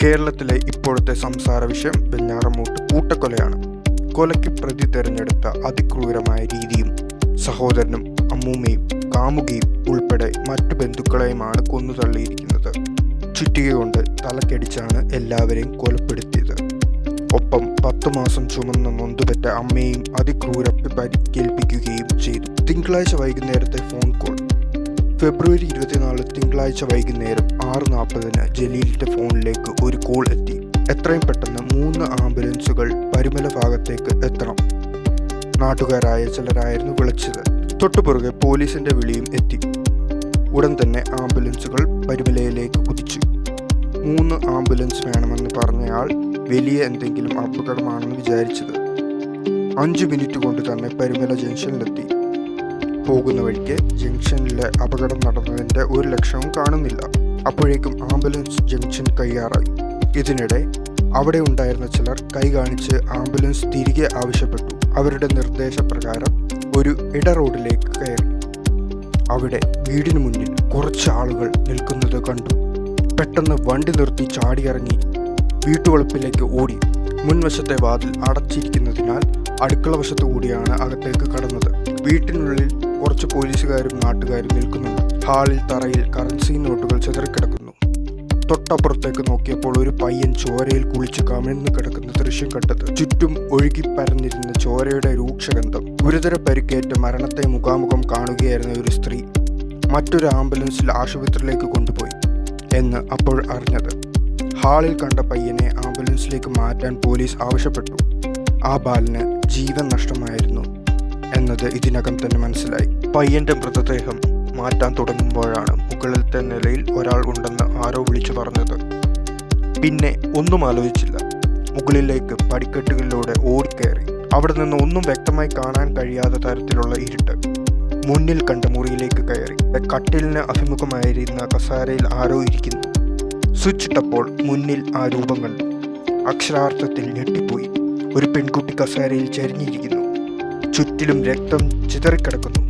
കേരളത്തിലെ ഇപ്പോഴത്തെ സംസാര വിഷയം വെഞ്ഞാറമൂട്ട് കൂട്ടക്കൊലയാണ്. കൊലയ്ക്ക് പ്രതി തെരഞ്ഞെടുത്ത അതിക്രൂരമായ രീതിയും സഹോദരനും അമ്മൂമ്മയും കാമുകിയും ഉൾപ്പെടെ മറ്റു ബന്ധുക്കളെയുമാണ് കൊന്നുതള്ളിയിരിക്കുന്നത്. ചുറ്റിക കൊണ്ട് തലക്കടിച്ചാണ് എല്ലാവരെയും കൊലപ്പെടുത്തിയത്. ഒപ്പം 10 മാസം ചുമന്ന നൊന്തുപെറ്റ അമ്മയെയും അതിക്രൂരമായി പരിക്കേൽപ്പിക്കുകയും ചെയ്തു. തിങ്കളാഴ്ച വൈകുന്നേരത്തെ ഫോൺ കോൾ. ഫെബ്രുവരി 24 തിങ്കളാഴ്ച വൈകുന്നേരം 6:40 ജലീലിന്റെ ഫോണിലേക്ക് ഒരു കോൾ എത്തി. എത്രയും പെട്ടെന്ന് 3 ആംബുലൻസുകൾ പരുമല ഭാഗത്തേക്ക് എത്തണം. നാട്ടുകാരായ ചിലരായിരുന്നു വിളിച്ചത്. തൊട്ടുപുറകെ പോലീസിന്റെ വിളിയും എത്തി. ഉടൻ തന്നെ ആംബുലൻസുകൾ പരുമലയിലേക്ക് കുതിച്ചു. 3 ആംബുലൻസ് വേണമെന്ന് പറഞ്ഞയാൾ വലിയ എന്തെങ്കിലും അപകടമാണെന്ന് വിചാരിച്ചത്. 5 മിനിറ്റ് കൊണ്ട് തന്നെ പരുമല ജംഗ്ഷനിലെത്തി. പോകുന്ന വഴിക്ക് ജംഗ്ഷനിലെ അപകടം നടന്നതിൻ്റെ ഒരു ലക്ഷണവും കാണുന്നില്ല. അപ്പോഴേക്കും ആംബുലൻസ് ജംഗ്ഷൻ കയ്യാറായി. ഇതിനിടെ അവിടെ ഉണ്ടായിരുന്ന ചിലർ കൈ കാണിച്ച് ആംബുലൻസ് തിരികെ ആവശ്യപ്പെട്ടു. അവരുടെ നിർദ്ദേശപ്രകാരം ഒരു ഇട റോഡിലേക്ക് കയറി. അവിടെ വീടിന് മുന്നിൽ കുറച്ച് ആളുകൾ നിൽക്കുന്നത് കണ്ടു. പെട്ടെന്ന് വണ്ടി നിർത്തി ചാടിയിറങ്ങി വീട്ടുവളപ്പിലേക്ക് ഓടി. മുൻവശത്തെ വാതിൽ അടച്ചിരിക്കുന്നതിനാൽ അടുക്കള വശത്തു കൂടിയാണ് അകത്തേക്ക് കടന്നത്. വീട്ടിനുള്ളിൽ കുറച്ച് പോലീസുകാരും നാട്ടുകാരും നിൽക്കുന്നുണ്ട്. ഹാളിൽ തറയിൽ കറൻസി നോട്ടുകൾ ചിതറിക്കിടക്കുന്നു. തൊട്ടപ്പുറത്തേക്ക് നോക്കിയപ്പോൾ ഒരു പയ്യൻ ചോരയിൽ കുളിച്ച് കമിഴ്ന്ന് കിടക്കുന്ന ദൃശ്യം കണ്ടത്. ചുറ്റും ഒഴുകി പരന്നിരുന്ന ചോരയുടെ രൂക്ഷഗന്ധം. ഗുരുതര പരിക്കേറ്റ് മരണത്തെ മുഖാമുഖം കാണുകയായിരുന്ന ഒരു സ്ത്രീ മറ്റൊരു ആംബുലൻസിൽ ആശുപത്രിയിലേക്ക് കൊണ്ടുപോയി എന്ന് അപ്പോൾ അറിഞ്ഞത്. ഹാളിൽ കണ്ട പയ്യനെ ആംബുലൻസിലേക്ക് മാറ്റാൻ പോലീസ് ആവശ്യപ്പെട്ടു. ആ ബാലന് ജീവൻ നഷ്ടമായിരുന്നു എന്നത് ഇതിനകം തന്നെ മനസ്സിലായി. പയ്യന്റെ മൃതദേഹം മാറ്റാൻ തുടങ്ങുമ്പോഴാണ് മുകളിലത്തെ നിലയിൽ ഒരാൾ ഉണ്ടെന്ന് ആരോ വിളിച്ചു പറഞ്ഞത്. പിന്നെ ഒന്നും ആലോചിച്ചില്ല. മുകളിലേക്ക് പടിക്കെട്ടുകളിലൂടെ ഓടിക്കയറി. അവിടെ നിന്ന് ഒന്നും വ്യക്തമായി കാണാൻ കഴിയാത്ത തരത്തിലുള്ള ഇരുട്ട്. മുന്നിൽ കണ്ട മുറിയിലേക്ക് കയറി. കട്ടിലിന് അഭിമുഖമായിരുന്ന കസാരയിൽ ആരോ ഇരിക്കുന്നു. സ്വിച്ച് ഇട്ടപ്പോൾ മുന്നിൽ ആ രൂപം കണ്ടു. അക്ഷരാർത്ഥത്തിൽ ഞെട്ടിപ്പോയി. ഒരു പെൺകുട്ടി കസാരയിൽ ചരിഞ്ഞിരിക്കുന്നു. ചുറ്റിലും രക്തം ചിതറിക്കിടക്കുന്നു.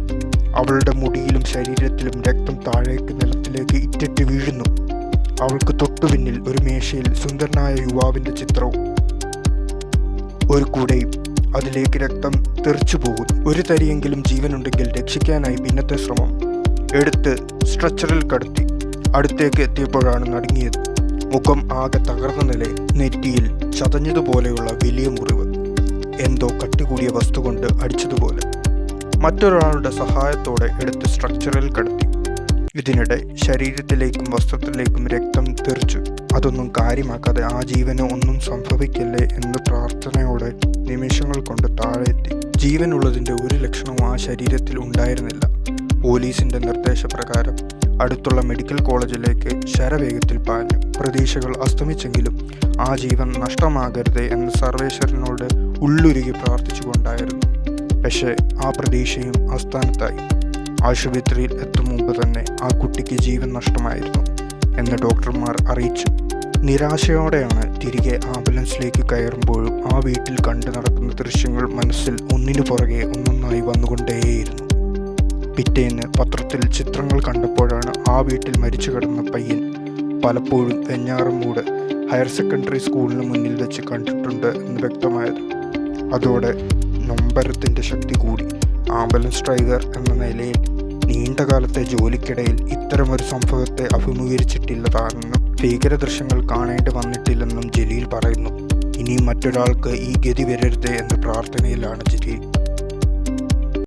അവളുടെ മുടിയിലും ശരീരത്തിലും രക്തം താഴേക്ക് നിലത്തിലേക്ക് ഇറ്റിട്ട് വീഴുന്നു. അവൾക്ക് തൊട്ടുപിന്നിൽ ഒരു മേശയിൽ സുന്ദരനായ യുവാവിൻ്റെ ചിത്രവും ഒരു കൂടെയും. അതിലേക്ക് രക്തം തെറിച്ചു പോകുന്നു. ഒരു തരിയെങ്കിലും ജീവനുണ്ടെങ്കിൽ രക്ഷിക്കാനായി പിന്നത്തെ ശ്രമം. എടുത്ത് സ്ട്രെച്ചറിൽ കടത്തി. അടുത്തേക്ക് എത്തിയപ്പോഴാണ് നടുങ്ങിയത്. മുഖം ആകെ തകർന്ന നിലയിൽ. നെറ്റിയിൽ ചതഞ്ഞതുപോലെയുള്ള വലിയ മുറിവ്. എന്തോ കട്ടികൂടിയ വസ്തു കൊണ്ട് അടിച്ചതുപോലെ. മറ്റൊരാളുടെ സഹായത്തോടെ എടുത്ത് സ്ട്രക്ചറിൽ കടത്തി. ഇതിനിടെ ശരീരത്തിലേക്കും വസ്ത്രത്തിലേക്കും രക്തം തെറിച്ചു. അതൊന്നും കാര്യമാക്കാതെ ആ ജീവന് ഒന്നും സംഭവിക്കല്ലേ എന്ന് പ്രാർത്ഥനയോടെ നിമിഷങ്ങൾ കൊണ്ട് താഴെ എത്തി. ജീവനുള്ളതിൻ്റെ ഒരു ലക്ഷണവും ആ ശരീരത്തിൽ ഉണ്ടായിരുന്നില്ല. പോലീസിന്റെ നിർദ്ദേശപ്രകാരം അടുത്തുള്ള മെഡിക്കൽ കോളേജിലേക്ക് ശരവേഗത്തിൽ പാഞ്ഞു. പ്രതീക്ഷകൾ അസ്തമിച്ചെങ്കിലും ആ ജീവൻ നഷ്ടമാകരുതേ എന്ന് സർവേശ്വരനോട് ഉള്ളുരുകി പ്രാർത്ഥിച്ചുകൊണ്ടായിരുന്നു. പക്ഷേ ആ പ്രതീക്ഷയും അസ്ഥാനത്തായി. ആശുപത്രിയിൽ എത്തും മുമ്പ് തന്നെ ആ കുട്ടിക്ക് ജീവൻ നഷ്ടമായിരുന്നു എന്ന് ഡോക്ടർമാർ അറിയിച്ചു. നിരാശയോടെയാണ് തിരികെ ആംബുലൻസിലേക്ക് കയറുമ്പോഴും ആ വീട്ടിൽ കണ്ടു നടക്കുന്ന ദൃശ്യങ്ങൾ മനസ്സിൽ ഒന്നിനു പുറകെ ഒന്നൊന്നായി വന്നുകൊണ്ടേയിരുന്നു. പിറ്റേന്ന് പത്രത്തിൽ ചിത്രങ്ങൾ കണ്ടപ്പോഴാണ് ആ വീട്ടിൽ മരിച്ചു കിടന്ന പയ്യൻ പലപ്പോഴും വെഞ്ഞാറമൂട് ഹയർ സെക്കൻഡറി സ്കൂളിന് മുന്നിൽ വെച്ച് കണ്ടിട്ടുണ്ട് എന്ന് വ്യക്തമായത്. അതോടെ നൊമ്പരത്തിൻ്റെ ശക്തി കൂടി. ആംബുലൻസ് ഡ്രൈവർ എന്ന നിലയിൽ നീണ്ടകാലത്തെ ജോലിക്കിടയിൽ ഇത്തരമൊരു സംഭവത്തെ അഭിമുഖീകരിച്ചിട്ടില്ല താനെന്നും ഭീകര ദൃശ്യങ്ങൾ കാണേണ്ടി വന്നിട്ടില്ലെന്നും ജലീൽ പറയുന്നു. ഇനി മറ്റൊരാൾക്ക് ഈ ഗതി വരരുതേ എന്ന പ്രാർത്ഥനയിലാണ് ജലീൽ.